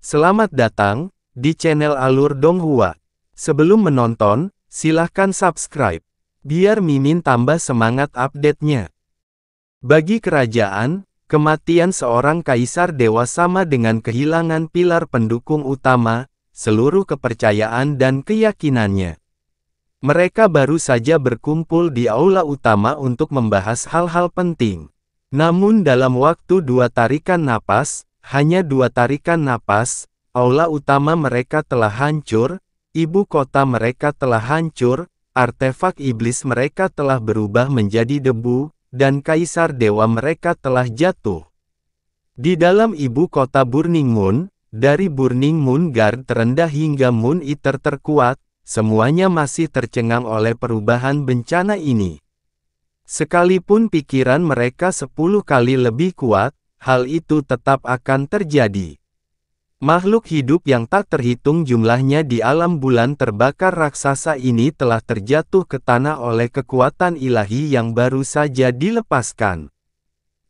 Selamat datang di channel Alur Donghua. Sebelum menonton, silahkan subscribe, biar Mimin tambah semangat update-nya. Bagi kerajaan, kematian seorang kaisar dewa sama dengan kehilangan pilar pendukung utama, seluruh kepercayaan dan keyakinannya. Mereka baru saja berkumpul di aula utama untuk membahas hal-hal penting. Namun dalam waktu 2 tarikan napas, hanya 2 tarikan napas, aula utama mereka telah hancur, ibu kota mereka telah hancur, artefak iblis mereka telah berubah menjadi debu, dan kaisar dewa mereka telah jatuh. Di dalam ibu kota Burning Moon, dari Burning Moon Guard terendah hingga Moon Eater terkuat, semuanya masih tercengang oleh perubahan bencana ini. Sekalipun pikiran mereka 10 kali lebih kuat, hal itu tetap akan terjadi. Makhluk hidup yang tak terhitung jumlahnya di alam bulan terbakar raksasa ini telah terjatuh ke tanah oleh kekuatan ilahi yang baru saja dilepaskan.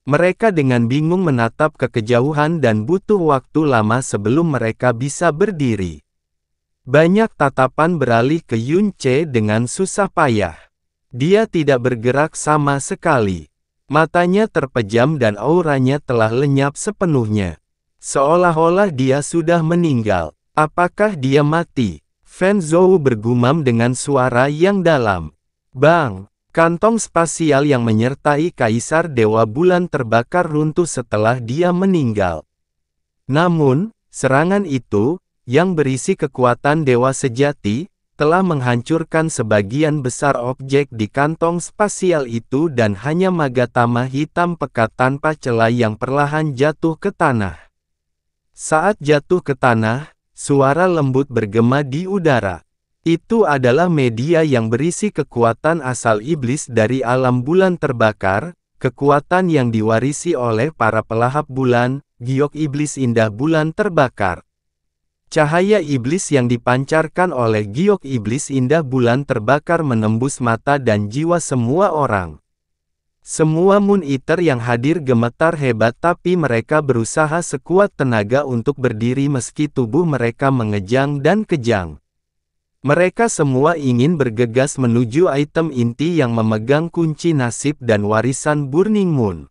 Mereka dengan bingung menatap ke kejauhan dan butuh waktu lama sebelum mereka bisa berdiri. Banyak tatapan beralih ke Yun Ce dengan susah payah. Dia tidak bergerak sama sekali. Matanya terpejam dan auranya telah lenyap sepenuhnya. Seolah-olah dia sudah meninggal. Apakah dia mati? Fan Zhou bergumam dengan suara yang dalam. Bang! Kantong spasial yang menyertai Kaisar Dewa Bulan terbakar runtuh setelah dia meninggal. Namun, serangan itu, yang berisi kekuatan dewa sejati, telah menghancurkan sebagian besar objek di kantong spasial itu dan hanya Magatama hitam pekat tanpa celah yang perlahan jatuh ke tanah. Saat jatuh ke tanah, suara lembut bergema di udara. Itu adalah media yang berisi kekuatan asal iblis dari alam bulan terbakar, kekuatan yang diwarisi oleh para pelahap bulan, giok iblis indah bulan terbakar. Cahaya iblis yang dipancarkan oleh giok iblis indah bulan terbakar menembus mata dan jiwa semua orang. Semua Moon Eater yang hadir gemetar hebat tapi mereka berusaha sekuat tenaga untuk berdiri meski tubuh mereka mengejang dan kejang. Mereka semua ingin bergegas menuju item inti yang memegang kunci nasib dan warisan Burning Moon.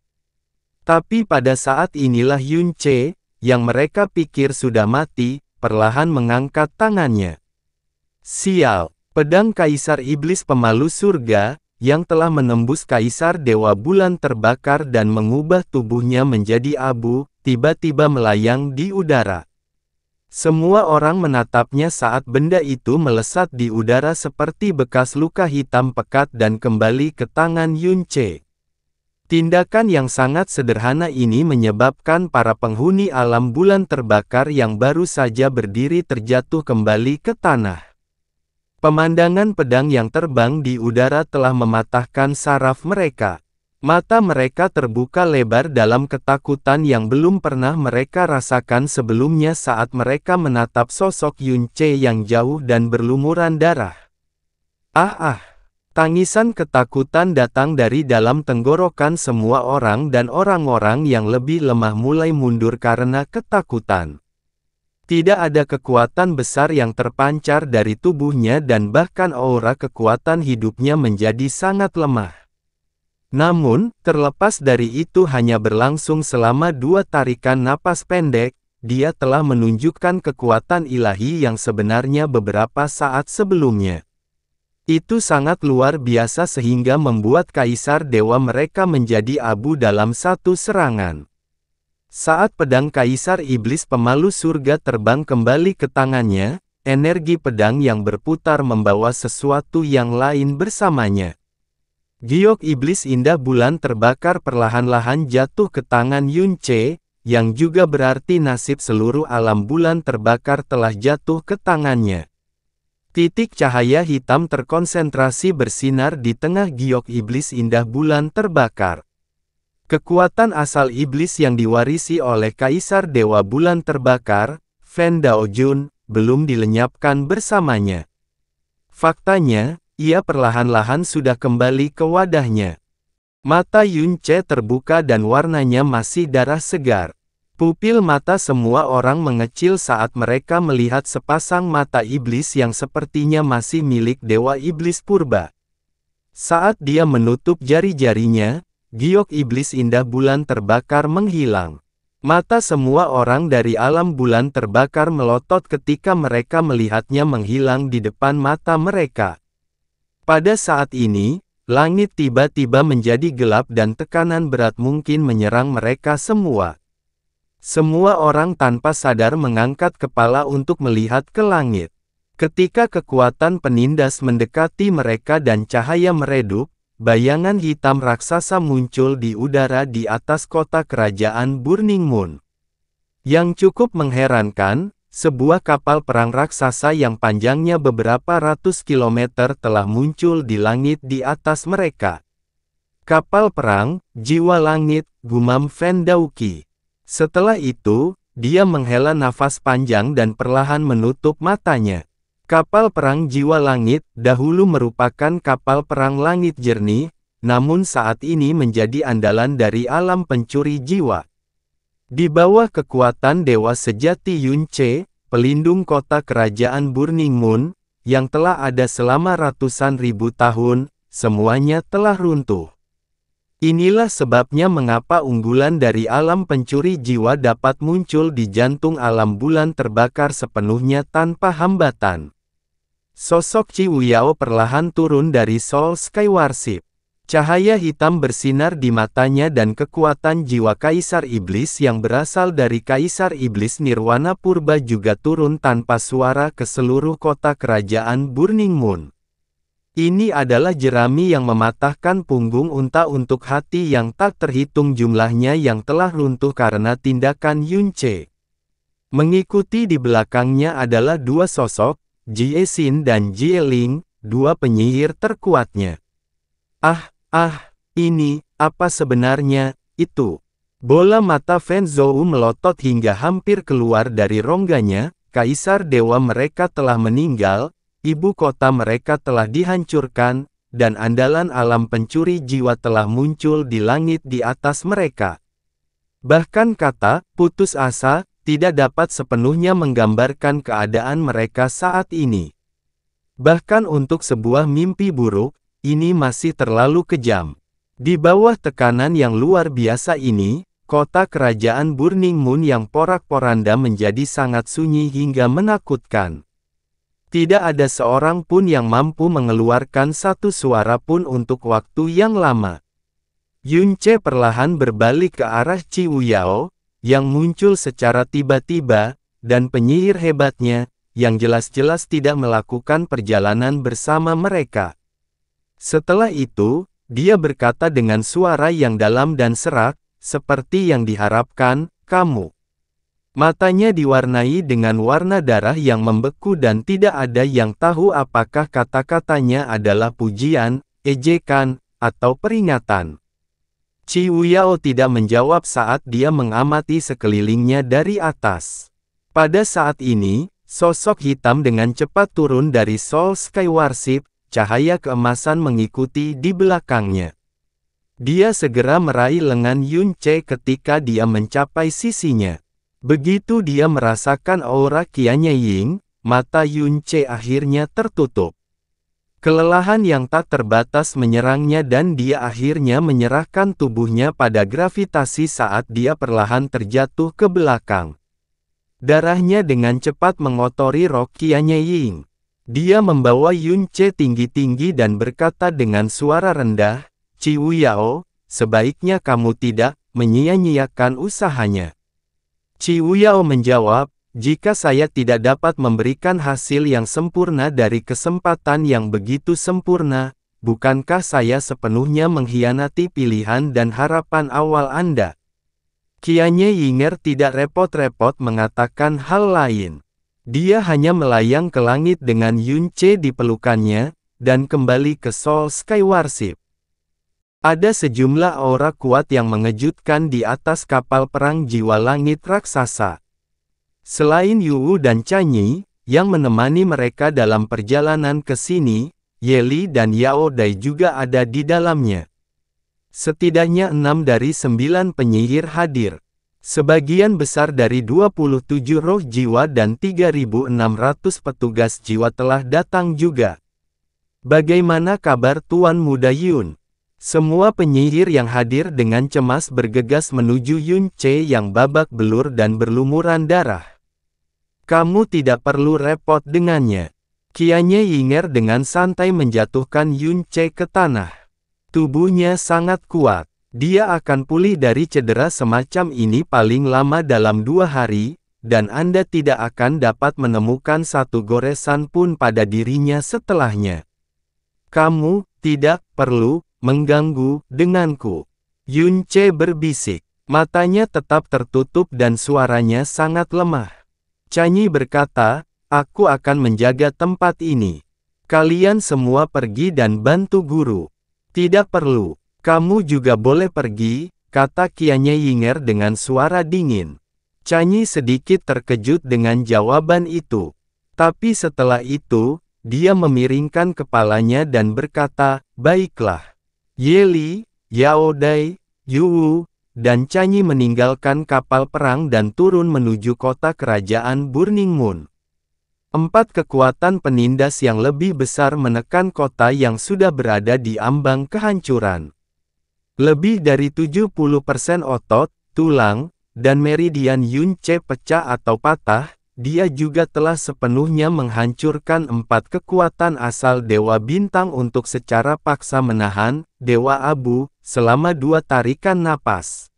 Tapi pada saat inilah Yun Ce, yang mereka pikir sudah mati, perlahan mengangkat tangannya. Sial, pedang Kaisar Iblis Pemalu Surga, yang telah menembus Kaisar Dewa Bulan terbakar dan mengubah tubuhnya menjadi abu, tiba-tiba melayang di udara. Semua orang menatapnya saat benda itu melesat di udara seperti bekas luka hitam pekat dan kembali ke tangan Yun Ce. Tindakan yang sangat sederhana ini menyebabkan para penghuni alam bulan terbakar yang baru saja berdiri terjatuh kembali ke tanah. Pemandangan pedang yang terbang di udara telah mematahkan saraf mereka. Mata mereka terbuka lebar dalam ketakutan yang belum pernah mereka rasakan sebelumnya saat mereka menatap sosok Yun Ce yang jauh dan berlumuran darah. Tangisan ketakutan datang dari dalam tenggorokan semua orang dan orang-orang yang lebih lemah mulai mundur karena ketakutan. Tidak ada kekuatan besar yang terpancar dari tubuhnya dan bahkan aura kekuatan hidupnya menjadi sangat lemah. Namun, terlepas dari itu hanya berlangsung selama 2 tarikan napas pendek, dia telah menunjukkan kekuatan ilahi yang sebenarnya beberapa saat sebelumnya. Itu sangat luar biasa sehingga membuat Kaisar Dewa mereka menjadi abu dalam satu serangan. Saat pedang Kaisar Iblis Pemalu Surga terbang kembali ke tangannya, energi pedang yang berputar membawa sesuatu yang lain bersamanya. Giok Iblis Indah Bulan terbakar perlahan-lahan jatuh ke tangan Yun Ce, yang juga berarti nasib seluruh alam bulan terbakar telah jatuh ke tangannya. Titik cahaya hitam terkonsentrasi bersinar di tengah giok iblis indah bulan terbakar. Kekuatan asal iblis yang diwarisi oleh Kaisar Dewa Bulan terbakar, Fan Daojun, belum dilenyapkan bersamanya. Faktanya, ia perlahan-lahan sudah kembali ke wadahnya. Mata Yun Ce terbuka dan warnanya masih darah segar. Pupil mata semua orang mengecil saat mereka melihat sepasang mata iblis yang sepertinya masih milik Dewa Iblis Purba. Saat dia menutup jari-jarinya, giok iblis indah bulan terbakar menghilang. Mata semua orang dari alam bulan terbakar melotot ketika mereka melihatnya menghilang di depan mata mereka. Pada saat ini, langit tiba-tiba menjadi gelap dan tekanan berat mungkin menyerang mereka semua. Semua orang tanpa sadar mengangkat kepala untuk melihat ke langit. Ketika kekuatan penindas mendekati mereka dan cahaya meredup, bayangan hitam raksasa muncul di udara di atas kota kerajaan Burning Moon. Yang cukup mengherankan, sebuah kapal perang raksasa yang panjangnya beberapa ratus kilometer telah muncul di langit di atas mereka. Kapal perang, jiwa langit, gumam Vendauki. Setelah itu, dia menghela nafas panjang dan perlahan menutup matanya. Kapal perang jiwa langit dahulu merupakan kapal perang langit jernih, namun saat ini menjadi andalan dari alam pencuri jiwa. Di bawah kekuatan dewa sejati Yunce, pelindung kota kerajaan Burning Moon, yang telah ada selama ratusan ribu tahun, semuanya telah runtuh. Inilah sebabnya mengapa unggulan dari alam pencuri jiwa dapat muncul di jantung alam bulan terbakar sepenuhnya tanpa hambatan. Sosok Qi Wuyao perlahan turun dari Soul Skyward. Cahaya hitam bersinar di matanya dan kekuatan jiwa Kaisar Iblis yang berasal dari Kaisar Iblis Nirwana Purba juga turun tanpa suara ke seluruh kota kerajaan Burning Moon. Ini adalah jerami yang mematahkan punggung unta untuk hati yang tak terhitung jumlahnya yang telah runtuh karena tindakan Yunce. Mengikuti di belakangnya adalah dua sosok, Jie Xin dan Jie Ling, dua penyihir terkuatnya. Ini, apa sebenarnya, itu? Bola mata Fen Zhou melotot hingga hampir keluar dari rongganya, Kaisar Dewa mereka telah meninggal, ibu kota mereka telah dihancurkan, dan andalan alam pencuri jiwa telah muncul di langit di atas mereka. Bahkan kata, putus asa, tidak dapat sepenuhnya menggambarkan keadaan mereka saat ini. Bahkan untuk sebuah mimpi buruk, ini masih terlalu kejam. Di bawah tekanan yang luar biasa ini, kota kerajaan Burning Moon yang porak-poranda menjadi sangat sunyi hingga menakutkan. Tidak ada seorang pun yang mampu mengeluarkan satu suara pun untuk waktu yang lama. Yunce perlahan berbalik ke arah Qi Wuyao, yang muncul secara tiba-tiba, dan penyihir hebatnya, yang jelas-jelas tidak melakukan perjalanan bersama mereka. Setelah itu, dia berkata dengan suara yang dalam dan serak, seperti yang diharapkan, kamu. Matanya diwarnai dengan warna darah yang membeku dan tidak ada yang tahu apakah kata-katanya adalah pujian, ejekan, atau peringatan. Qi Wuyao tidak menjawab saat dia mengamati sekelilingnya dari atas. Pada saat ini, sosok hitam dengan cepat turun dari Soul Skyward, cahaya keemasan mengikuti di belakangnya. Dia segera meraih lengan Yunce ketika dia mencapai sisinya. Begitu dia merasakan aura Qianye Ying, mata Yunce akhirnya tertutup. Kelelahan yang tak terbatas menyerangnya dan dia akhirnya menyerahkan tubuhnya pada gravitasi saat dia perlahan terjatuh ke belakang. Darahnya dengan cepat mengotori rok Qianye Ying. Dia membawa Yunce tinggi-tinggi dan berkata dengan suara rendah, Qi Wuyao, sebaiknya kamu tidak menyia-nyiakan usahanya. Qi Wuyao menjawab, jika saya tidak dapat memberikan hasil yang sempurna dari kesempatan yang begitu sempurna, bukankah saya sepenuhnya mengkhianati pilihan dan harapan awal Anda? Qianye Yinger tidak repot-repot mengatakan hal lain. Dia hanya melayang ke langit dengan Yunce di pelukannya, dan kembali ke Soul Skyward. Ada sejumlah aura kuat yang mengejutkan di atas kapal perang jiwa langit raksasa. Selain Yu dan Chanyi, yang menemani mereka dalam perjalanan ke sini, Ye Li dan Yao Dai juga ada di dalamnya. Setidaknya 6 dari 9 penyihir hadir. Sebagian besar dari 27 roh jiwa dan 3.600 petugas jiwa telah datang juga. Bagaimana kabar Tuan Muda Yun? Semua penyihir yang hadir dengan cemas bergegas menuju Yun Ce yang babak belur dan berlumuran darah. Kamu tidak perlu repot dengannya. Qianye Yinger dengan santai menjatuhkan Yun Ce ke tanah. Tubuhnya sangat kuat. Dia akan pulih dari cedera semacam ini paling lama dalam 2 hari, dan Anda tidak akan dapat menemukan satu goresan pun pada dirinya setelahnya. Kamu tidak perlu mengganggu denganku. Yun Ce berbisik. Matanya tetap tertutup dan suaranya sangat lemah. Chanyi berkata, aku akan menjaga tempat ini. Kalian semua pergi dan bantu guru. Tidak perlu. Kamu juga boleh pergi, kata Qianye Yinger dengan suara dingin. Chanyi sedikit terkejut dengan jawaban itu. Tapi setelah itu, dia memiringkan kepalanya dan berkata, baiklah. Ye Li, Yao Dai, Yu Wu, dan Chanyi meninggalkan kapal perang dan turun menuju kota kerajaan Burning Moon. 4 kekuatan penindas yang lebih besar menekan kota yang sudah berada di ambang kehancuran. Lebih dari 70% otot, tulang, dan meridian Yun Ce pecah atau patah. Dia juga telah sepenuhnya menghancurkan 4 kekuatan asal Dewa Bintang untuk secara paksa menahan Dewa Abu selama 2 tarikan napas.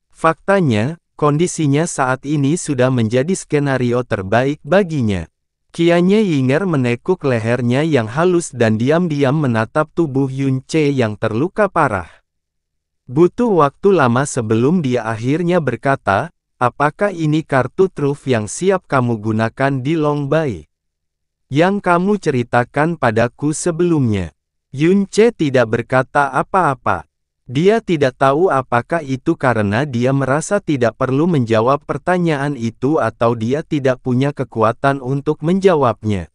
Faktanya, kondisinya saat ini sudah menjadi skenario terbaik baginya. Qianye Yinger menekuk lehernya yang halus dan diam-diam menatap tubuh Yun Ce yang terluka parah. Butuh waktu lama sebelum dia akhirnya berkata, apakah ini kartu truf yang siap kamu gunakan di Long Bai? Yang kamu ceritakan padaku sebelumnya. Yun Ce tidak berkata apa-apa. Dia tidak tahu apakah itu karena dia merasa tidak perlu menjawab pertanyaan itu atau dia tidak punya kekuatan untuk menjawabnya.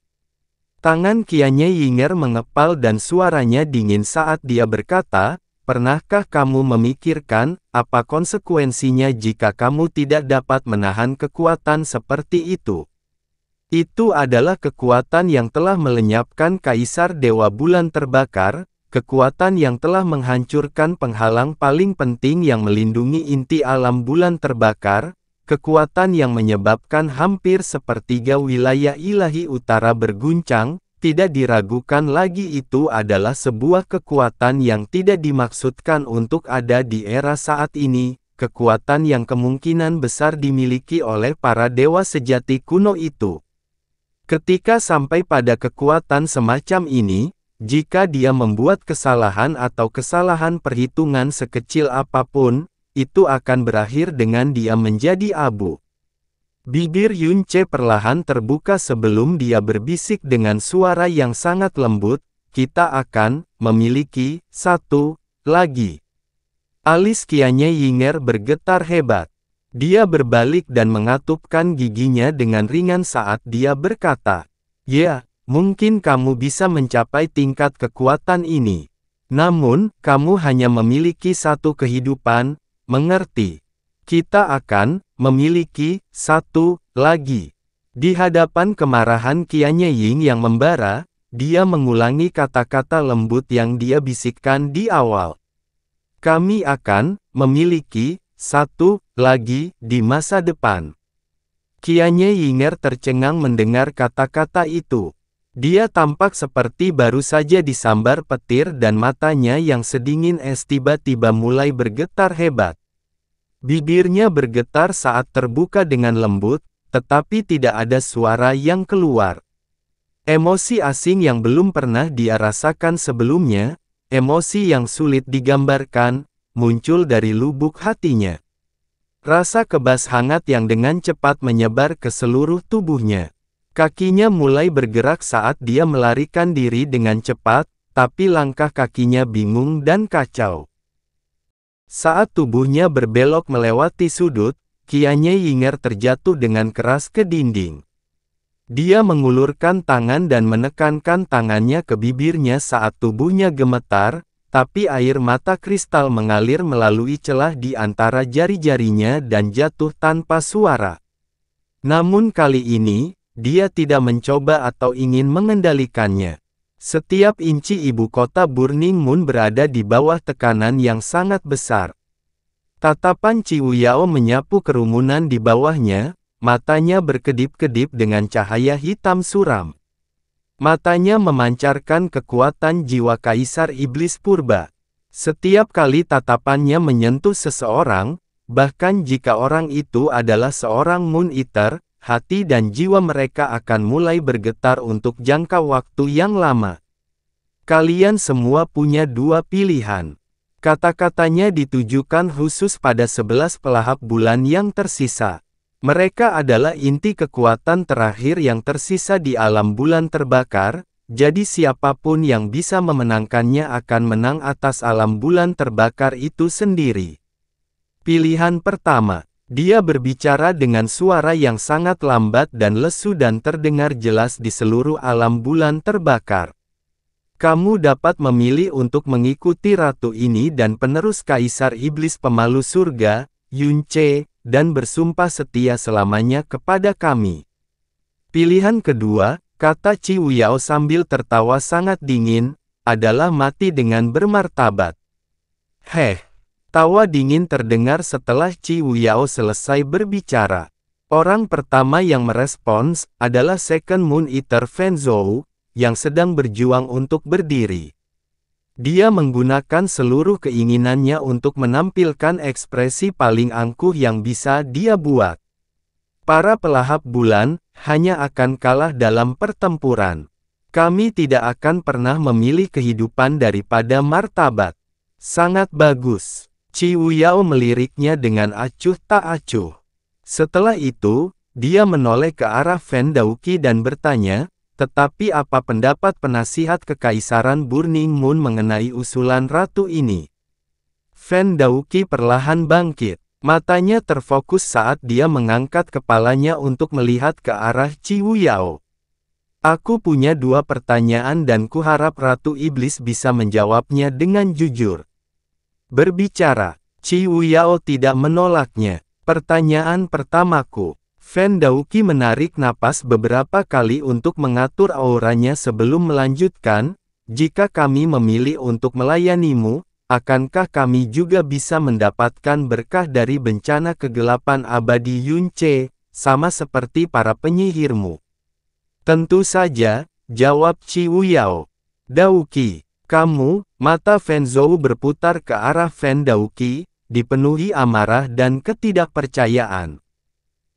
Tangan Qianye Yinger mengepal dan suaranya dingin saat dia berkata, pernahkah kamu memikirkan, apa konsekuensinya jika kamu tidak dapat menahan kekuatan seperti itu? Itu adalah kekuatan yang telah melenyapkan Kaisar Dewa Bulan Terbakar, kekuatan yang telah menghancurkan penghalang paling penting yang melindungi inti alam bulan terbakar, kekuatan yang menyebabkan hampir sepertiga wilayah ilahi utara berguncang. Tidak diragukan lagi itu adalah sebuah kekuatan yang tidak dimaksudkan untuk ada di era saat ini, kekuatan yang kemungkinan besar dimiliki oleh para dewa sejati kuno itu. Ketika sampai pada kekuatan semacam ini, jika dia membuat kesalahan atau kesalahan perhitungan sekecil apapun, itu akan berakhir dengan dia menjadi abu. Bibir Yun Ce perlahan terbuka sebelum dia berbisik dengan suara yang sangat lembut, kita akan memiliki satu lagi. Alis Qianye Yinger bergetar hebat. Dia berbalik dan mengatupkan giginya dengan ringan saat dia berkata, ya, mungkin kamu bisa mencapai tingkat kekuatan ini. Namun, kamu hanya memiliki satu kehidupan, mengerti? Kita akan memiliki satu lagi. Di hadapan kemarahan Qianye Ying yang membara, dia mengulangi kata-kata lembut yang dia bisikkan di awal. Kami akan memiliki satu lagi di masa depan. Qianye Yinger tercengang mendengar kata-kata itu. Dia tampak seperti baru saja disambar petir dan matanya yang sedingin es tiba-tiba mulai bergetar hebat. Bibirnya bergetar saat terbuka dengan lembut, tetapi tidak ada suara yang keluar. Emosi asing yang belum pernah dia rasakan sebelumnya, emosi yang sulit digambarkan, muncul dari lubuk hatinya. Rasa kebas hangat yang dengan cepat menyebar ke seluruh tubuhnya. Kakinya mulai bergerak saat dia melarikan diri dengan cepat, tapi langkah kakinya bingung dan kacau. Saat tubuhnya berbelok melewati sudut, Qianye Yinger terjatuh dengan keras ke dinding. Dia mengulurkan tangan dan menekankan tangannya ke bibirnya saat tubuhnya gemetar, tapi air mata kristal mengalir melalui celah di antara jari-jarinya dan jatuh tanpa suara. Namun kali ini, dia tidak mencoba atau ingin mengendalikannya. Setiap inci ibu kota Burning Moon berada di bawah tekanan yang sangat besar. Tatapan Qiu Yao menyapu kerumunan di bawahnya, matanya berkedip-kedip dengan cahaya hitam suram. Matanya memancarkan kekuatan jiwa Kaisar Iblis Purba. Setiap kali tatapannya menyentuh seseorang, bahkan jika orang itu adalah seorang Moon Eater, hati dan jiwa mereka akan mulai bergetar untuk jangka waktu yang lama. Kalian semua punya dua pilihan. Kata-katanya ditujukan khusus pada 11 pelahap bulan yang tersisa. Mereka adalah inti kekuatan terakhir yang tersisa di alam bulan terbakar, jadi siapapun yang bisa memenangkannya akan menang atas alam bulan terbakar itu sendiri. Pilihan pertama. Dia berbicara dengan suara yang sangat lambat dan lesu dan terdengar jelas di seluruh alam bulan terbakar. Kamu dapat memilih untuk mengikuti ratu ini dan penerus Kaisar Iblis Pemalu Surga, Yun Ce, dan bersumpah setia selamanya kepada kami. Pilihan kedua, kata Qiu Yao sambil tertawa sangat dingin, adalah mati dengan bermartabat. Heh. Tawa dingin terdengar setelah Qiu Yao selesai berbicara. Orang pertama yang merespons adalah Second Moon Eater Fan Zhou, yang sedang berjuang untuk berdiri. Dia menggunakan seluruh keinginannya untuk menampilkan ekspresi paling angkuh yang bisa dia buat. Para pelahap bulan hanya akan kalah dalam pertempuran. Kami tidak akan pernah memilih kehidupan daripada martabat. Sangat bagus. Qiu Yao meliriknya dengan acuh tak acuh. Setelah itu, dia menoleh ke arah Fan Daoqi dan bertanya, tetapi apa pendapat penasihat kekaisaran Burning Moon mengenai usulan ratu ini? Fan Daoqi perlahan bangkit. Matanya terfokus saat dia mengangkat kepalanya untuk melihat ke arah Qiu Yao. Aku punya dua pertanyaan dan kuharap Ratu Iblis bisa menjawabnya dengan jujur. Berbicara, Qiu Yao tidak menolaknya. Pertanyaan pertamaku. Fan Daoqi menarik napas beberapa kali untuk mengatur auranya sebelum melanjutkan, jika kami memilih untuk melayanimu, akankah kami juga bisa mendapatkan berkah dari bencana kegelapan abadi Yun Ce, sama seperti para penyihirmu? Tentu saja, jawab Qiu Yao. Daoqi. Kamu, mata Fan Zhou berputar ke arah Fan Daoqi, dipenuhi amarah dan ketidakpercayaan.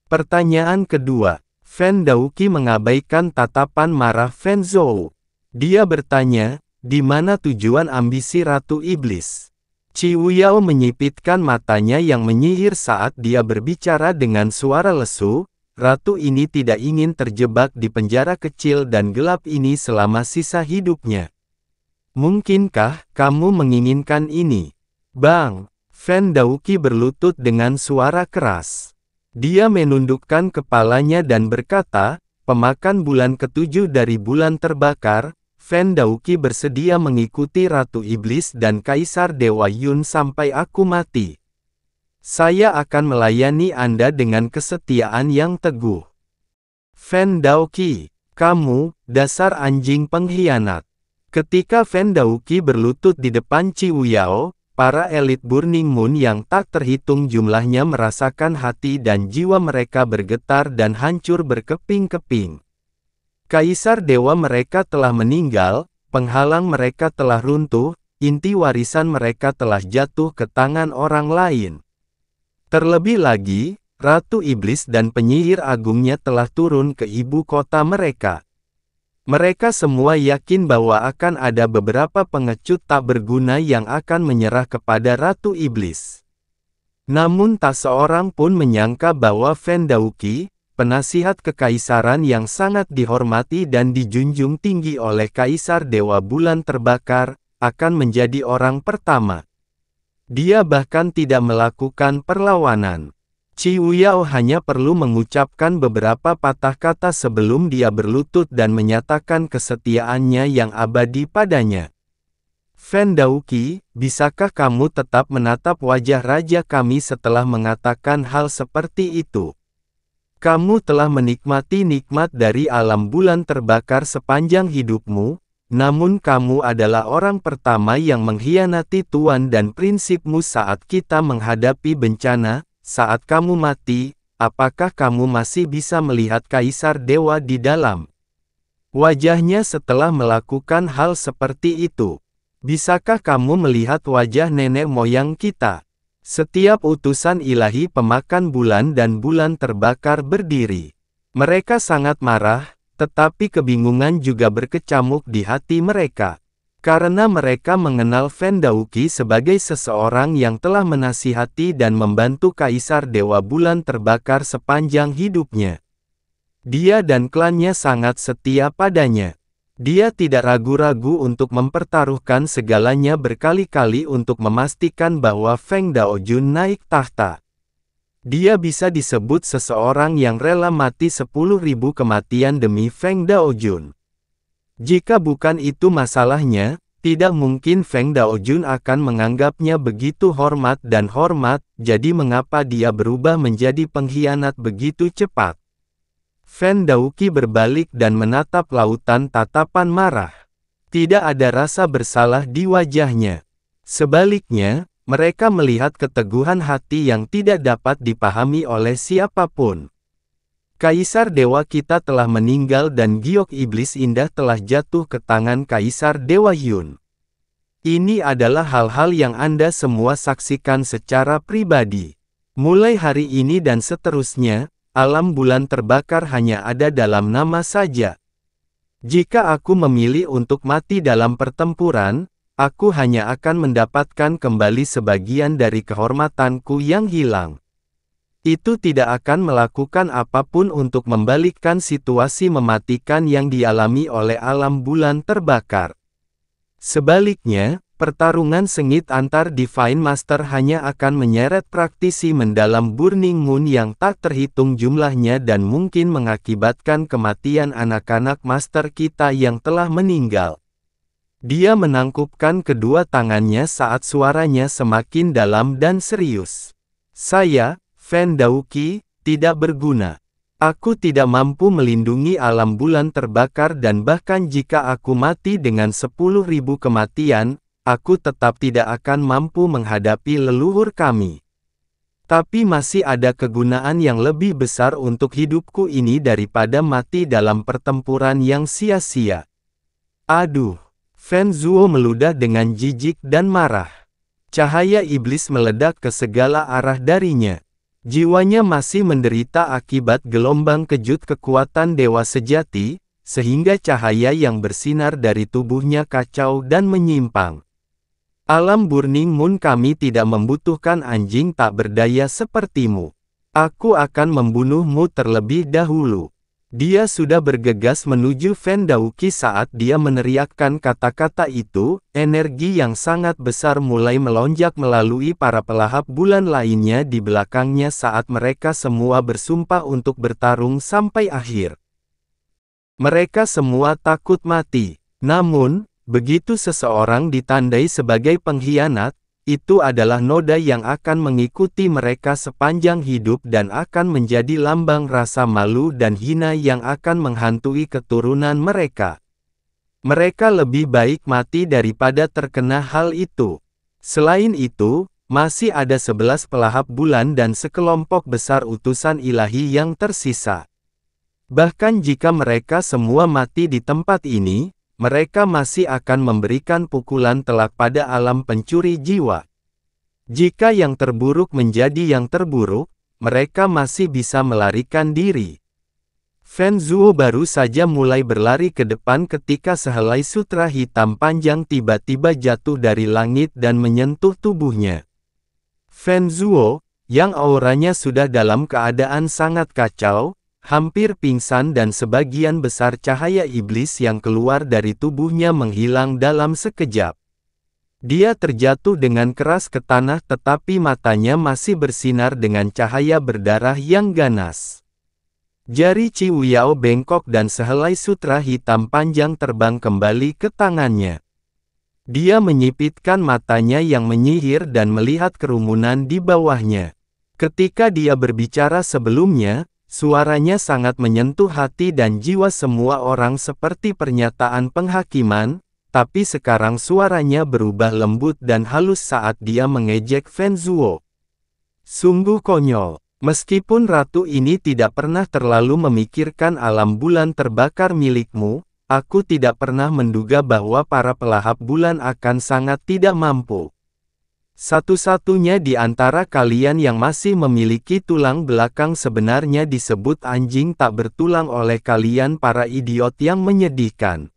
Pertanyaan kedua, Fan Daoqi mengabaikan tatapan marah Fan Zhou. Dia bertanya, di mana tujuan ambisi Ratu Iblis? Qiu Yao menyipitkan matanya yang menyihir saat dia berbicara dengan suara lesu, ratu ini tidak ingin terjebak di penjara kecil dan gelap ini selama sisa hidupnya. Mungkinkah kamu menginginkan ini? Bang! Fan Daoqi berlutut dengan suara keras. Dia menundukkan kepalanya dan berkata, pemakan bulan ketujuh dari bulan terbakar, Fan Daoqi bersedia mengikuti Ratu Iblis dan Kaisar Dewa Yun sampai aku mati. Saya akan melayani Anda dengan kesetiaan yang teguh. Fan Daoqi, kamu, dasar anjing pengkhianat. Ketika Fan Daoqi berlutut di depan Qiu Yao, para elit Burning Moon yang tak terhitung jumlahnya merasakan hati dan jiwa mereka bergetar dan hancur berkeping-keping. Kaisar dewa mereka telah meninggal, penghalang mereka telah runtuh, inti warisan mereka telah jatuh ke tangan orang lain. Terlebih lagi, Ratu Iblis dan penyihir agungnya telah turun ke ibu kota mereka. Mereka semua yakin bahwa akan ada beberapa pengecut tak berguna yang akan menyerah kepada Ratu Iblis. Namun tak seorang pun menyangka bahwa Fan Daoqi, penasihat kekaisaran yang sangat dihormati dan dijunjung tinggi oleh Kaisar Dewa Bulan Terbakar, akan menjadi orang pertama. Dia bahkan tidak melakukan perlawanan. Qiu Yao hanya perlu mengucapkan beberapa patah kata sebelum dia berlutut dan menyatakan kesetiaannya yang abadi padanya. Fan Daoqi, bisakah kamu tetap menatap wajah raja kami setelah mengatakan hal seperti itu? Kamu telah menikmati nikmat dari alam bulan terbakar sepanjang hidupmu, namun kamu adalah orang pertama yang mengkhianati Tuan dan prinsipmu saat kita menghadapi bencana. Saat kamu mati, apakah kamu masih bisa melihat Kaisar Dewa di dalam wajahnya setelah melakukan hal seperti itu? Bisakah kamu melihat wajah nenek moyang kita? Setiap utusan ilahi pemakan bulan dan bulan terbakar berdiri. Mereka sangat marah, tetapi kebingungan juga berkecamuk di hati mereka. Karena mereka mengenal Fan Daoqi sebagai seseorang yang telah menasihati dan membantu Kaisar Dewa Bulan Terbakar sepanjang hidupnya. Dia dan klannya sangat setia padanya. Dia tidak ragu-ragu untuk mempertaruhkan segalanya berkali-kali untuk memastikan bahwa Feng Daojun naik tahta. Dia bisa disebut seseorang yang rela mati 10.000 kematian demi Feng Daojun. Jika bukan itu masalahnya, tidak mungkin Feng Daojun akan menganggapnya begitu hormat, jadi mengapa dia berubah menjadi pengkhianat begitu cepat? Fan Daoqi berbalik dan menatap lautan tatapan marah. Tidak ada rasa bersalah di wajahnya. Sebaliknya, mereka melihat keteguhan hati yang tidak dapat dipahami oleh siapapun. Kaisar Dewa kita telah meninggal dan giok iblis indah telah jatuh ke tangan Kaisar Dewa Yun. Ini adalah hal-hal yang Anda semua saksikan secara pribadi. Mulai hari ini dan seterusnya, alam bulan terbakar hanya ada dalam nama saja. Jika aku memilih untuk mati dalam pertempuran, aku hanya akan mendapatkan kembali sebagian dari kehormatanku yang hilang. Itu tidak akan melakukan apapun untuk membalikkan situasi mematikan yang dialami oleh alam bulan terbakar. Sebaliknya, pertarungan sengit antar Divine Master hanya akan menyeret praktisi mendalam Burning Moon yang tak terhitung jumlahnya dan mungkin mengakibatkan kematian anak-anak Master kita yang telah meninggal. Dia menangkupkan kedua tangannya saat suaranya semakin dalam dan serius. Saya, Fan Daoqi, tidak berguna. Aku tidak mampu melindungi alam bulan terbakar dan bahkan jika aku mati dengan 10.000 kematian, aku tetap tidak akan mampu menghadapi leluhur kami. Tapi masih ada kegunaan yang lebih besar untuk hidupku ini daripada mati dalam pertempuran yang sia-sia. Aduh! Fan Zuo meludah dengan jijik dan marah. Cahaya iblis meledak ke segala arah darinya. Jiwanya masih menderita akibat gelombang kejut kekuatan dewa sejati, sehingga cahaya yang bersinar dari tubuhnya kacau dan menyimpang. Alam Burning Moon kami tidak membutuhkan anjing tak berdaya sepertimu. Aku akan membunuhmu terlebih dahulu. Dia sudah bergegas menuju Fan Daoqi saat dia meneriakkan kata-kata itu, energi yang sangat besar mulai melonjak melalui para pelahap bulan lainnya di belakangnya saat mereka semua bersumpah untuk bertarung sampai akhir. Mereka semua takut mati. Namun, begitu seseorang ditandai sebagai pengkhianat, itu adalah noda yang akan mengikuti mereka sepanjang hidup dan akan menjadi lambang rasa malu dan hina yang akan menghantui keturunan mereka. Mereka lebih baik mati daripada terkena hal itu. Selain itu, masih ada 11 pelahap bulan dan sekelompok besar utusan ilahi yang tersisa. Bahkan jika mereka semua mati di tempat ini, mereka masih akan memberikan pukulan telak pada alam pencuri jiwa. Jika yang terburuk menjadi yang terburuk, mereka masih bisa melarikan diri. Fan Zuo baru saja mulai berlari ke depan ketika sehelai sutra hitam panjang tiba-tiba jatuh dari langit dan menyentuh tubuhnya. Fan Zuo, yang auranya sudah dalam keadaan sangat kacau, hampir pingsan dan sebagian besar cahaya iblis yang keluar dari tubuhnya menghilang dalam sekejap. Dia terjatuh dengan keras ke tanah tetapi matanya masih bersinar dengan cahaya berdarah yang ganas. Jari Ciwiao bengkok dan sehelai sutra hitam panjang terbang kembali ke tangannya. Dia menyipitkan matanya yang menyihir dan melihat kerumunan di bawahnya. Ketika dia berbicara sebelumnya, suaranya sangat menyentuh hati dan jiwa semua orang seperti pernyataan penghakiman, tapi sekarang suaranya berubah lembut dan halus saat dia mengejek Fen Zhuo. Sungguh konyol. Meskipun ratu ini tidak pernah terlalu memikirkan alam bulan terbakar milikmu, aku tidak pernah menduga bahwa para pelahap bulan akan sangat tidak mampu. Satu-satunya di antara kalian yang masih memiliki tulang belakang sebenarnya disebut anjing tak bertulang oleh kalian para idiot yang menyedihkan.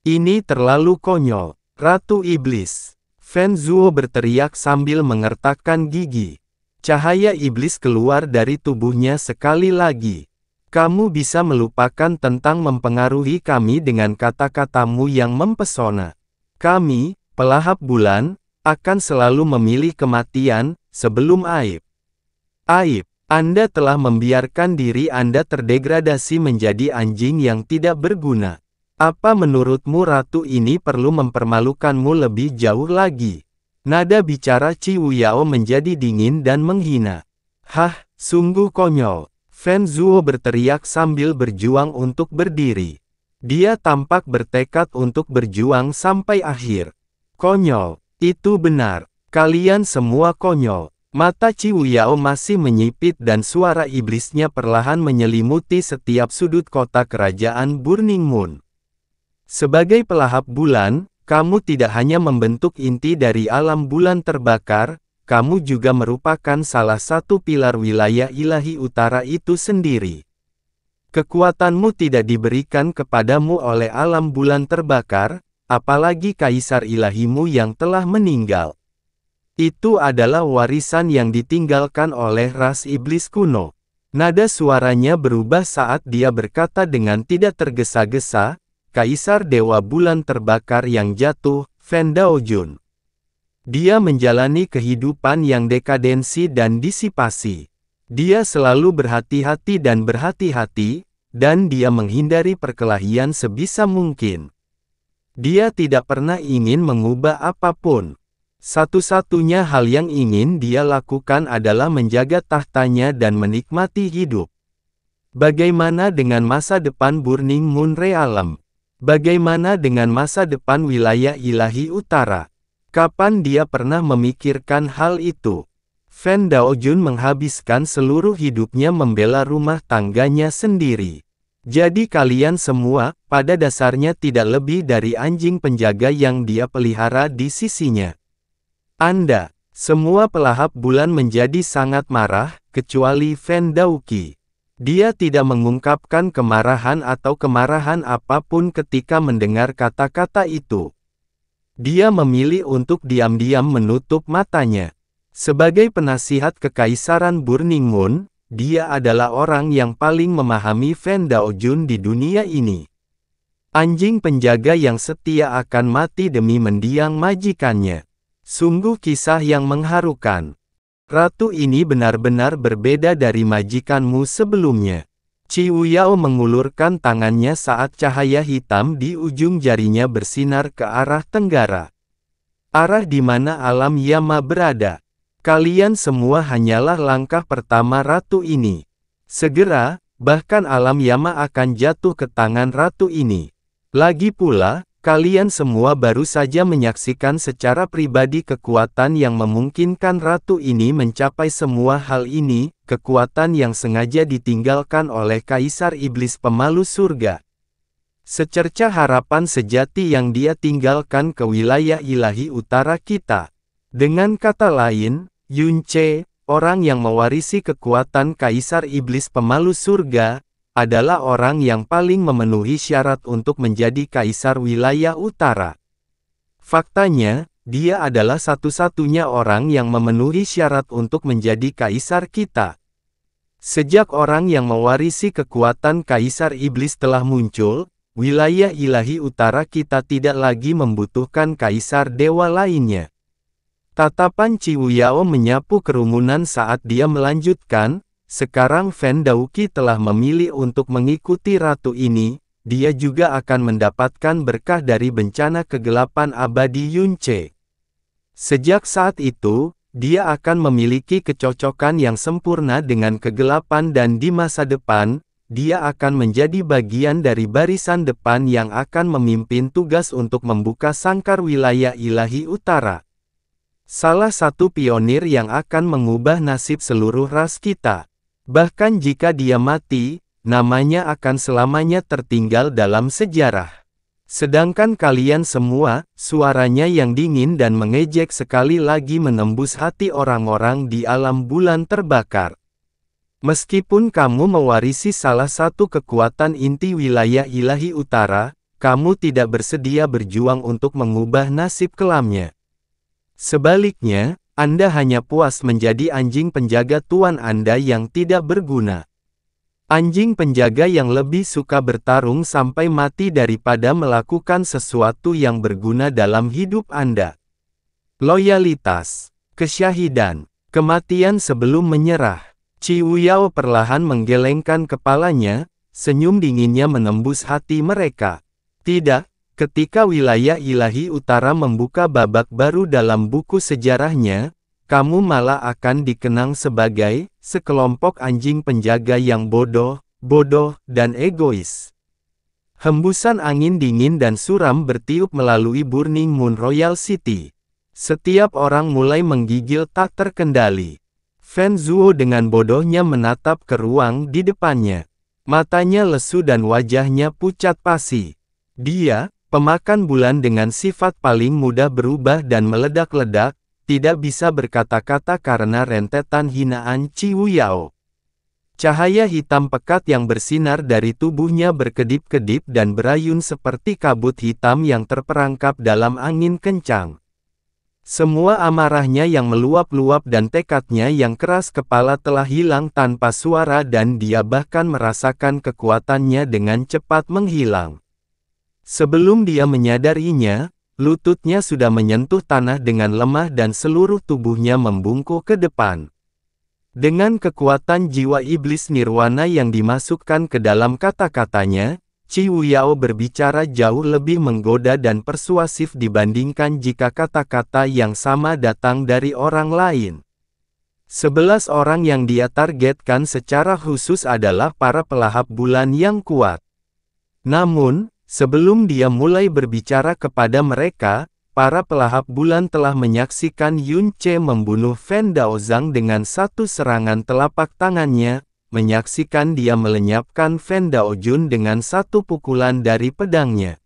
Ini terlalu konyol, Ratu Iblis. Fen Zhuo berteriak sambil mengertakkan gigi. Cahaya iblis keluar dari tubuhnya sekali lagi. Kamu bisa melupakan tentang mempengaruhi kami dengan kata-katamu yang mempesona. Kami, pelahap bulan, akan selalu memilih kematian, sebelum aib. Aib, Anda telah membiarkan diri Anda terdegradasi menjadi anjing yang tidak berguna. Apa menurutmu ratu ini perlu mempermalukanmu lebih jauh lagi? Nada bicara Qiwu Yao menjadi dingin dan menghina. Hah, sungguh konyol. Fen Zhuo berteriak sambil berjuang untuk berdiri. Dia tampak bertekad untuk berjuang sampai akhir. Konyol, itu benar. Kalian semua konyol. Mata Qiwu Yao masih menyipit dan suara iblisnya perlahan menyelimuti setiap sudut kota kerajaan Burning Moon. Sebagai pelahap bulan, kamu tidak hanya membentuk inti dari alam bulan terbakar, kamu juga merupakan salah satu pilar wilayah ilahi utara itu sendiri. Kekuatanmu tidak diberikan kepadamu oleh alam bulan terbakar, apalagi kaisar ilahimu yang telah meninggal. Itu adalah warisan yang ditinggalkan oleh ras iblis kuno. Nada suaranya berubah saat dia berkata dengan tidak tergesa-gesa, Kaisar Dewa Bulan Terbakar yang jatuh, Fen Daojun. Dia menjalani kehidupan yang dekadensi dan disipasi. Dia selalu berhati-hati dan dia menghindari perkelahian sebisa mungkin. Dia tidak pernah ingin mengubah apapun. Satu-satunya hal yang ingin dia lakukan adalah menjaga tahtanya dan menikmati hidup. Bagaimana dengan masa depan Burning Moon Realm? Bagaimana dengan masa depan wilayah ilahi utara? Kapan dia pernah memikirkan hal itu? Fen Daojun menghabiskan seluruh hidupnya membela rumah tangganya sendiri. Jadi kalian semua, pada dasarnya tidak lebih dari anjing penjaga yang dia pelihara di sisinya. Anda, semua pelahap bulan menjadi sangat marah, kecuali Fen Daoqi. Dia tidak mengungkapkan kemarahan atau kemarahan apapun ketika mendengar kata-kata itu. Dia memilih untuk diam-diam menutup matanya. Sebagai penasihat kekaisaran Burning Moon, dia adalah orang yang paling memahami Fen Daojun di dunia ini. Anjing penjaga yang setia akan mati demi mendiang majikannya. Sungguh kisah yang mengharukan. Ratu ini benar-benar berbeda dari majikanmu sebelumnya. Qiwu Yao mengulurkan tangannya saat cahaya hitam di ujung jarinya bersinar ke arah tenggara. Arah di mana alam Yama berada. Kalian semua hanyalah langkah pertama ratu ini. Segera, bahkan alam Yama akan jatuh ke tangan ratu ini. Lagi pula, kalian semua baru saja menyaksikan secara pribadi kekuatan yang memungkinkan ratu ini mencapai semua hal ini, kekuatan yang sengaja ditinggalkan oleh Kaisar Iblis Pemalu Surga. Secerca harapan sejati yang dia tinggalkan ke wilayah ilahi utara kita. Dengan kata lain, Yun Ce, orang yang mewarisi kekuatan Kaisar Iblis Pemalu Surga, adalah orang yang paling memenuhi syarat untuk menjadi kaisar wilayah utara. Faktanya, dia adalah satu-satunya orang yang memenuhi syarat untuk menjadi kaisar kita. Sejak orang yang mewarisi kekuatan Kaisar Iblis telah muncul, wilayah ilahi utara kita tidak lagi membutuhkan kaisar dewa lainnya. Tatapan Qiwu Yao menyapu kerumunan saat dia melanjutkan, sekarang Fen Daoqi telah memilih untuk mengikuti ratu ini, dia juga akan mendapatkan berkah dari bencana kegelapan abadi Yunce. Sejak saat itu, dia akan memiliki kecocokan yang sempurna dengan kegelapan dan di masa depan, dia akan menjadi bagian dari barisan depan yang akan memimpin tugas untuk membuka sangkar wilayah ilahi utara. Salah satu pionir yang akan mengubah nasib seluruh ras kita. Bahkan jika dia mati, namanya akan selamanya tertinggal dalam sejarah. Sedangkan kalian semua, suaranya yang dingin dan mengejek sekali lagi menembus hati orang-orang di alam bulan terbakar. Meskipun kamu mewarisi salah satu kekuatan inti wilayah ilahi utara, kamu tidak bersedia berjuang untuk mengubah nasib kelamnya. Sebaliknya, Anda hanya puas menjadi anjing penjaga tuan Anda yang tidak berguna. Anjing penjaga yang lebih suka bertarung sampai mati daripada melakukan sesuatu yang berguna dalam hidup Anda. Loyalitas, kesyahidan, kematian sebelum menyerah. Qiu Yao perlahan menggelengkan kepalanya, senyum dinginnya menembus hati mereka. Tidak, ketika wilayah ilahi utara membuka babak baru dalam buku sejarahnya, kamu malah akan dikenang sebagai sekelompok anjing penjaga yang bodoh, dan egois. Hembusan angin dingin dan suram bertiup melalui Burning Moon Royal City. Setiap orang mulai menggigil tak terkendali. Fen Zuo dengan bodohnya menatap ke ruang di depannya. Matanya lesu dan wajahnya pucat pasi. Dia, pemakan bulan dengan sifat paling mudah berubah dan meledak-ledak, tidak bisa berkata-kata karena rentetan hinaan Qiu Yao. Cahaya hitam pekat yang bersinar dari tubuhnya berkedip-kedip dan berayun seperti kabut hitam yang terperangkap dalam angin kencang. Semua amarahnya yang meluap-luap dan tekadnya yang keras kepala telah hilang tanpa suara dan dia bahkan merasakan kekuatannya dengan cepat menghilang. Sebelum dia menyadarinya, lututnya sudah menyentuh tanah dengan lemah dan seluruh tubuhnya membungkuk ke depan. Dengan kekuatan jiwa iblis nirwana yang dimasukkan ke dalam kata-katanya, Qiu Yao berbicara jauh lebih menggoda dan persuasif dibandingkan jika kata-kata yang sama datang dari orang lain. 11 orang yang dia targetkan secara khusus adalah para pelahap bulan yang kuat. Namun, sebelum dia mulai berbicara kepada mereka, para pelahap bulan telah menyaksikan Yunce membunuh Fen Daozang dengan satu serangan telapak tangannya, menyaksikan dia melenyapkan Fen Daojun dengan satu pukulan dari pedangnya.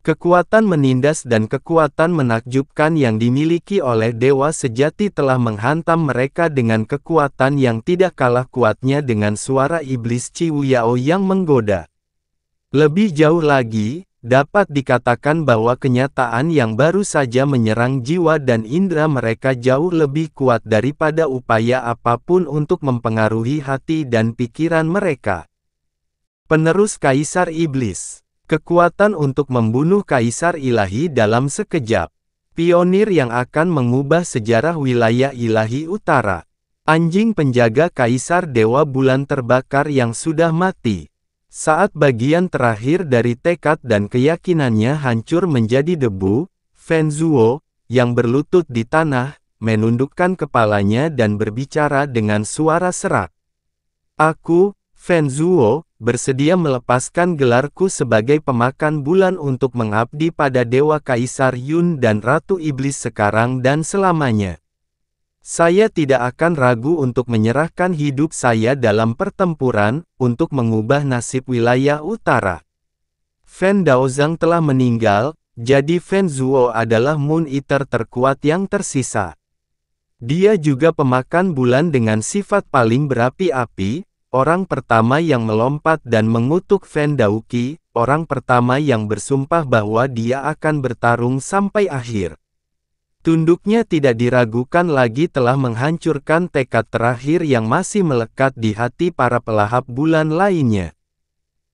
Kekuatan menindas dan kekuatan menakjubkan yang dimiliki oleh dewa sejati telah menghantam mereka dengan kekuatan yang tidak kalah kuatnya dengan suara iblis Qiu Yao yang menggoda. Lebih jauh lagi, dapat dikatakan bahwa kenyataan yang baru saja menyerang jiwa dan indera mereka jauh lebih kuat daripada upaya apapun untuk mempengaruhi hati dan pikiran mereka. Penerus Kaisar Iblis. Kekuatan untuk membunuh Kaisar Ilahi dalam sekejap. Pionir yang akan mengubah sejarah wilayah ilahi utara. Anjing penjaga Kaisar Dewa Bulan Terbakar yang sudah mati. Saat bagian terakhir dari tekad dan keyakinannya hancur menjadi debu, Fen Zuo, yang berlutut di tanah, menundukkan kepalanya dan berbicara dengan suara serak. Aku, Fen Zuo, bersedia melepaskan gelarku sebagai pemakan bulan untuk mengabdi pada Dewa Kaisar Yun dan Ratu Iblis sekarang dan selamanya. Saya tidak akan ragu untuk menyerahkan hidup saya dalam pertempuran, untuk mengubah nasib wilayah utara. Fen Daozang telah meninggal, jadi Fen Zuo adalah Moon Eater terkuat yang tersisa. Dia juga pemakan bulan dengan sifat paling berapi-api, orang pertama yang melompat dan mengutuk Fen Daoqi, orang pertama yang bersumpah bahwa dia akan bertarung sampai akhir. Tunduknya tidak diragukan lagi telah menghancurkan tekad terakhir yang masih melekat di hati para pelahap bulan lainnya.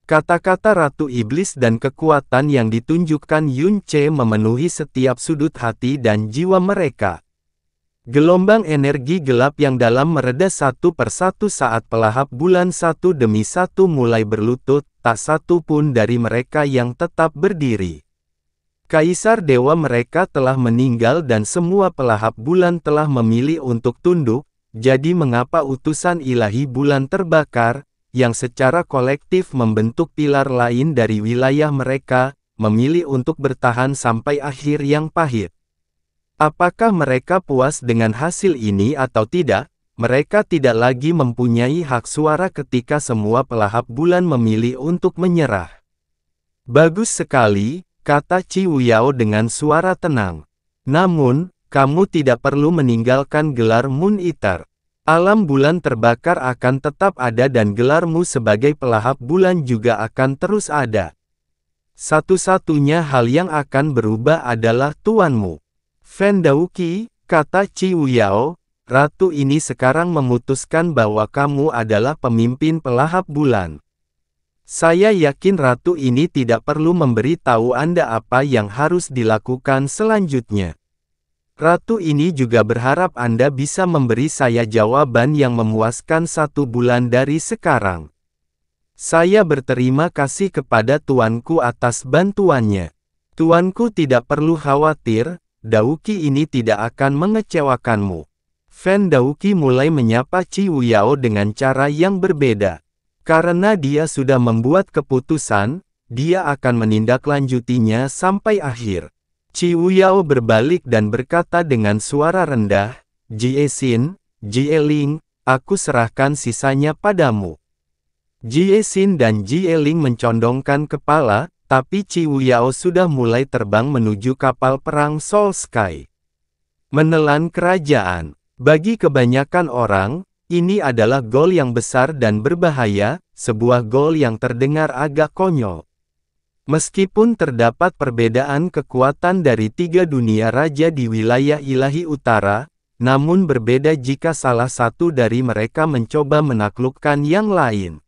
Kata-kata Ratu Iblis dan kekuatan yang ditunjukkan Yunce memenuhi setiap sudut hati dan jiwa mereka. Gelombang energi gelap yang dalam mereda satu persatu saat pelahap bulan satu demi satu mulai berlutut, tak satu pun dari mereka yang tetap berdiri. Kaisar dewa mereka telah meninggal dan semua pelahap bulan telah memilih untuk tunduk, jadi mengapa utusan ilahi bulan terbakar, yang secara kolektif membentuk pilar lain dari wilayah mereka, memilih untuk bertahan sampai akhir yang pahit? Apakah mereka puas dengan hasil ini atau tidak? Mereka tidak lagi mempunyai hak suara ketika semua pelahap bulan memilih untuk menyerah. Bagus sekali, kata Qiu Yao dengan suara tenang. Namun, kamu tidak perlu meninggalkan gelar Moon Eater. Alam bulan terbakar akan tetap ada dan gelarmu sebagai pelahap bulan juga akan terus ada. Satu-satunya hal yang akan berubah adalah tuanmu. Fan Daoqi, kata Qiu Yao, ratu ini sekarang memutuskan bahwa kamu adalah pemimpin pelahap bulan. Saya yakin ratu ini tidak perlu memberi tahu Anda apa yang harus dilakukan selanjutnya. Ratu ini juga berharap Anda bisa memberi saya jawaban yang memuaskan 1 bulan dari sekarang. Saya berterima kasih kepada tuanku atas bantuannya. Tuanku tidak perlu khawatir, Daoqi ini tidak akan mengecewakanmu. Fan Daoqi mulai menyapa Qiu Yao dengan cara yang berbeda. Karena dia sudah membuat keputusan, dia akan menindaklanjutinya sampai akhir. Qiu Yao berbalik dan berkata dengan suara rendah, Jie Xin, Jie Ling, aku serahkan sisanya padamu. Jie Xin dan Jie Ling mencondongkan kepala, tapi Qiu Yao sudah mulai terbang menuju kapal perang Soul Sky. Menelan kerajaan. Bagi kebanyakan orang, ini adalah gol yang besar dan berbahaya, sebuah gol yang terdengar agak konyol. Meskipun terdapat perbedaan kekuatan dari 3 dunia raja di wilayah ilahi utara, namun berbeda jika salah satu dari mereka mencoba menaklukkan yang lain.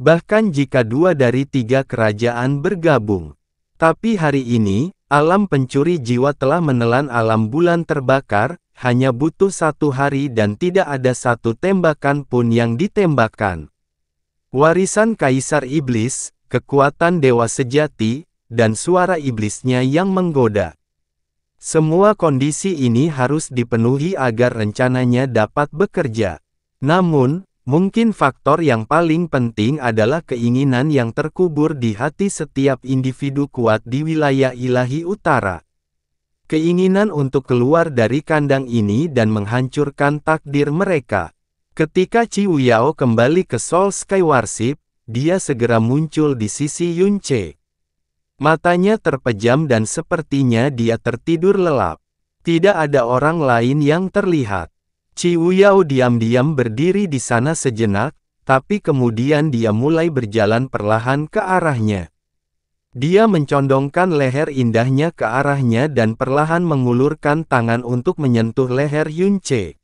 Bahkan jika 2 dari 3 kerajaan bergabung. Tapi hari ini, alam pencuri jiwa telah menelan alam bulan terbakar, hanya butuh 1 hari dan tidak ada 1 tembakan pun yang ditembakkan. Warisan Kaisar Iblis, kekuatan dewa sejati, dan suara iblisnya yang menggoda. Semua kondisi ini harus dipenuhi agar rencananya dapat bekerja. Namun, mungkin faktor yang paling penting adalah keinginan yang terkubur di hati setiap individu kuat di wilayah ilahi utara. Keinginan untuk keluar dari kandang ini dan menghancurkan takdir mereka. Ketika Qiu Yao kembali ke Soul Sky Warship, dia segera muncul di sisi Yun Ce. Matanya terpejam dan sepertinya dia tertidur lelap. Tidak ada orang lain yang terlihat. Qiu Yao diam-diam berdiri di sana sejenak, tapi kemudian dia mulai berjalan perlahan ke arahnya. Dia mencondongkan leher indahnya ke arahnya dan perlahan mengulurkan tangan untuk menyentuh leher Yun Ce.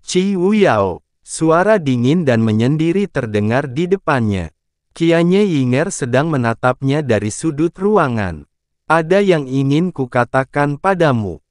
Qiu Yao, suara dingin dan menyendiri terdengar di depannya. Qianye Yinger sedang menatapnya dari sudut ruangan. Ada yang ingin kukatakan padamu.